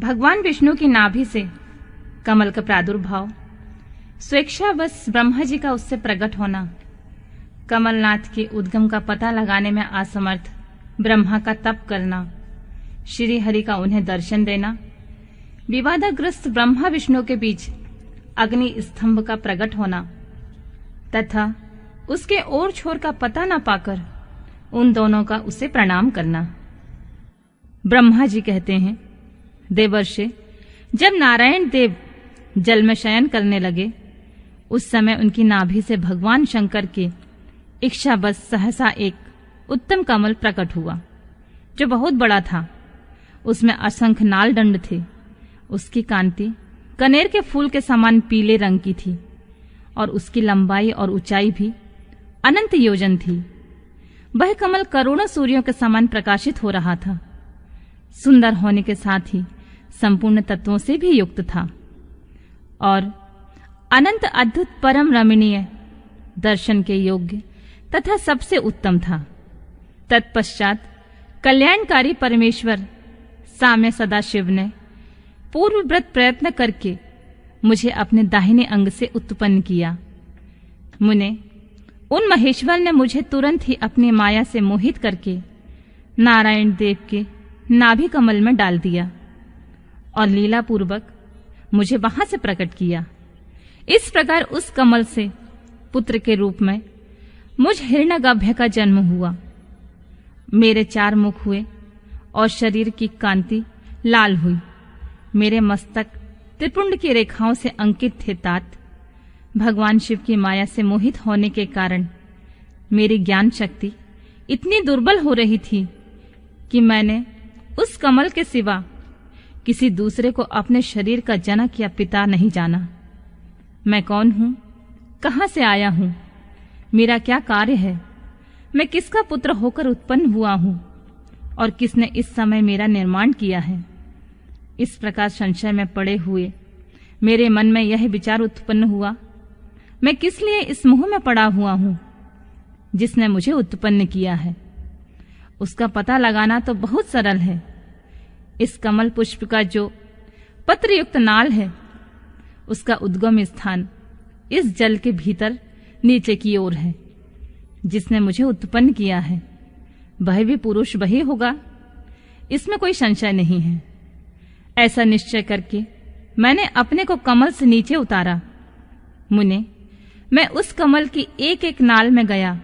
भगवान विष्णु की नाभि से कमल का प्रादुर्भाव, स्वेच्छावश ब्रह्मा जी का उससे प्रकट होना, कमलनाथ के उद्गम का पता लगाने में असमर्थ ब्रह्मा का तप करना, श्री हरि का उन्हें दर्शन देना, विवादग्रस्त ब्रह्मा विष्णु के बीच अग्नि स्तंभ का प्रकट होना तथा उसके ओर छोर का पता न पाकर उन दोनों का उसे प्रणाम करना। ब्रह्मा जी कहते हैं, देवर्षि, जब नारायण देव जल में शयन करने लगे उस समय उनकी नाभि से भगवान शंकर के इच्छावश सहसा एक उत्तम कमल प्रकट हुआ, जो बहुत बड़ा था। उसमें असंख्य नाल दंड थे। उसकी कांति कनेर के फूल के समान पीले रंग की थी और उसकी लंबाई और ऊंचाई भी अनंत योजन थी। वह कमल करोड़ों सूर्यों के समान प्रकाशित हो रहा था। सुंदर होने के साथ ही संपूर्ण तत्वों से भी युक्त था और अनंत अद्भुत परम रमणीय, दर्शन के योग्य तथा सबसे उत्तम था। तत्पश्चात कल्याणकारी परमेश्वर साम्य सदाशिव ने पूर्वव्रत प्रयत्न करके मुझे अपने दाहिने अंग से उत्पन्न किया। मुने, उन महेश्वर ने मुझे तुरंत ही अपनी माया से मोहित करके नारायण देव के नाभि कमल में डाल दिया और लीला पूर्वक मुझे वहां से प्रकट किया। इस प्रकार उस कमल से पुत्र के रूप में मुझ हिरण्यगर्भ का जन्म हुआ। मेरे 4 मुख हुए और शरीर की कांति लाल हुई। मेरे मस्तक त्रिपुंड की रेखाओं से अंकित थे। तात भगवान शिव की माया से मोहित होने के कारण मेरी ज्ञान शक्ति इतनी दुर्बल हो रही थी कि मैंने उस कमल के सिवा किसी दूसरे को अपने शरीर का जनक या पिता नहीं जाना। मैं कौन हूं, कहां से आया हूं, मेरा क्या कार्य है, मैं किसका पुत्र होकर उत्पन्न हुआ हूं और किसने इस समय मेरा निर्माण किया है। इस प्रकार संशय में पड़े हुए मेरे मन में यह विचार उत्पन्न हुआ, मैं किस लिए इस मोह में पड़ा हुआ हूं जिसने मुझे उत्पन्न किया है। उसका पता लगाना तो बहुत सरल है। इस कमल पुष्प का जो पत्रयुक्त नाल है उसका उद्गम स्थान इस जल के भीतर नीचे की ओर है। जिसने मुझे उत्पन्न किया है वह भी पुरुष वही होगा, इसमें कोई संशय नहीं है। ऐसा निश्चय करके मैंने अपने को कमल से नीचे उतारा। मुने, मैं उस कमल की एक एक नाल में गया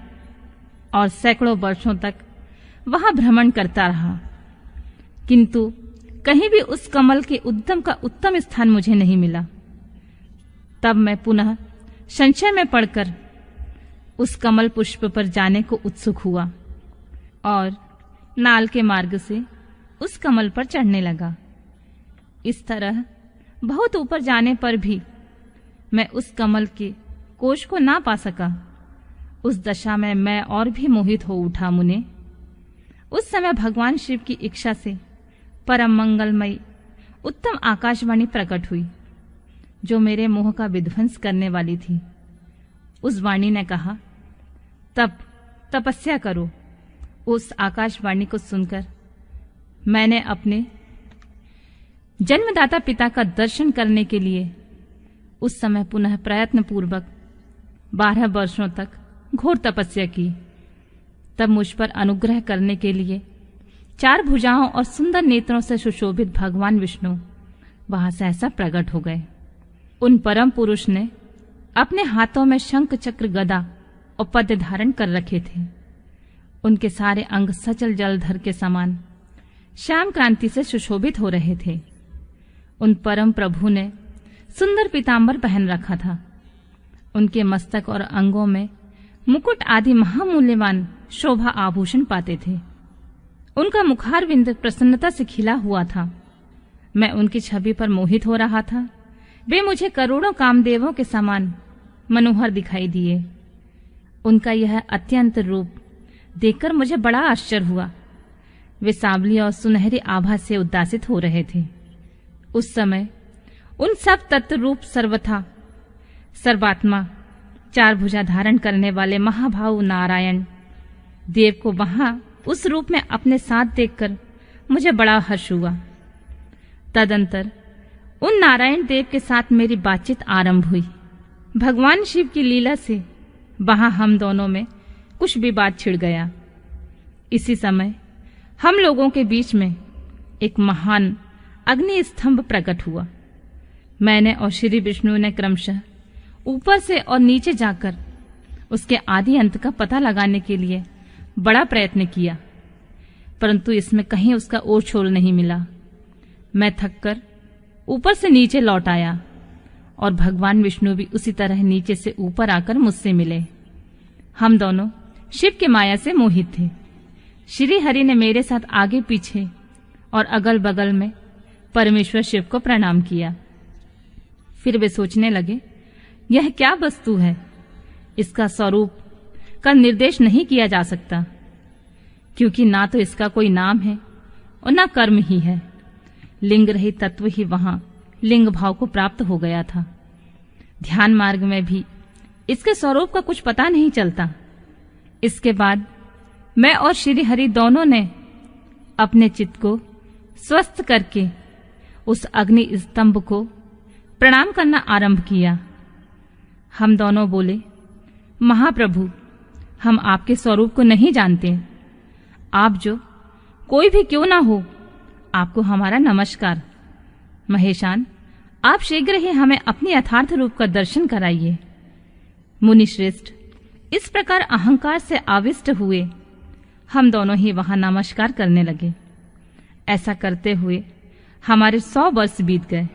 और सैकड़ों वर्षों तक वहां भ्रमण करता रहा, किंतु कहीं भी उस कमल के उद्गम का उत्तम स्थान मुझे नहीं मिला। तब मैं पुनः संशय में पड़कर उस कमल पुष्प पर जाने को उत्सुक हुआ और नाल के मार्ग से उस कमल पर चढ़ने लगा। इस तरह बहुत ऊपर जाने पर भी मैं उस कमल के कोश को ना पा सका। उस दशा में मैं और भी मोहित हो उठा। मुने, उस समय भगवान शिव की इच्छा से परम मंगलमयी उत्तम आकाशवाणी प्रकट हुई, जो मेरे मोह का विध्वंस करने वाली थी। उस वाणी ने कहा, तपस्या करो। उस आकाशवाणी को सुनकर मैंने अपने जन्मदाता पिता का दर्शन करने के लिए उस समय पुनः प्रयत्न पूर्वक 12 वर्षों तक घोर तपस्या की। तब मुझ पर अनुग्रह करने के लिए 4 भुजाओं और सुंदर नेत्रों से सुशोभित भगवान विष्णु वहां सहसा प्रकट हो गए। उन परम पुरुष ने अपने हाथों में शंख चक्र गदा और पद्म धारण कर रखे थे। उनके सारे अंग सचल जलधर के समान श्याम क्रांति से सुशोभित हो रहे थे। उन परम प्रभु ने सुंदर पीतांबर पहन रखा था। उनके मस्तक और अंगों में मुकुट आदि महामूल्यवान शोभा आभूषण पाते थे। उनका मुखारविंद प्रसन्नता से खिला हुआ था। मैं उनकी छवि पर मोहित हो रहा था। वे मुझे करोड़ों कामदेवों के समान मनोहर दिखाई दिए। उनका यह अत्यंत रूप देखकर मुझे बड़ा आश्चर्य हुआ। वे सांवली और सुनहरी आभा से उद्दासित हो रहे थे। उस समय उन सब तत्व रूप सर्वथा सर्वात्मा 4 भुजा धारण करने वाले महाभाव नारायण देव को वहां उस रूप में अपने साथ देखकर मुझे बड़ा हर्ष हुआ। तदंतर उन नारायण देव के साथ मेरी बातचीत आरंभ हुई। भगवान शिव की लीला से वहां हम दोनों में कुछ विवाद छिड़ गया। इसी समय हम लोगों के बीच में एक महान अग्नि स्तंभ प्रकट हुआ। मैंने और श्री विष्णु ने क्रमशः ऊपर से और नीचे जाकर उसके आदि अंत का पता लगाने के लिए बड़ा प्रयत्न किया, परंतु इसमें कहीं उसका ओर छोर नहीं मिला। मैं थककर ऊपर से नीचे लौट आया और भगवान विष्णु भी उसी तरह नीचे से ऊपर आकर मुझसे मिले। हम दोनों शिव के माया से मोहित थे। श्री हरि ने मेरे साथ आगे पीछे और अगल बगल में परमेश्वर शिव को प्रणाम किया। फिर वे सोचने लगे, यह क्या वस्तु है, इसका स्वरूप का निर्देश नहीं किया जा सकता, क्योंकि ना तो इसका कोई नाम है और ना कर्म ही है। लिंग रहित तत्व ही वहां लिंग भाव को प्राप्त हो गया था। ध्यान मार्ग में भी इसके स्वरूप का कुछ पता नहीं चलता। इसके बाद मैं और श्री हरि दोनों ने अपने चित्त को स्वस्थ करके उस अग्नि स्तंभ को प्रणाम करना आरंभ किया। हम दोनों बोले, महाप्रभु, हम आपके स्वरूप को नहीं जानते। आप जो कोई भी क्यों ना हो, आपको हमारा नमस्कार। महेशान, आप शीघ्र ही हमें अपनी यथार्थ रूप का दर्शन कराइए। मुनि श्रेष्ठ इस प्रकार अहंकार से आविष्ट हुए हम दोनों ही वहां नमस्कार करने लगे। ऐसा करते हुए हमारे 100 वर्ष बीत गए।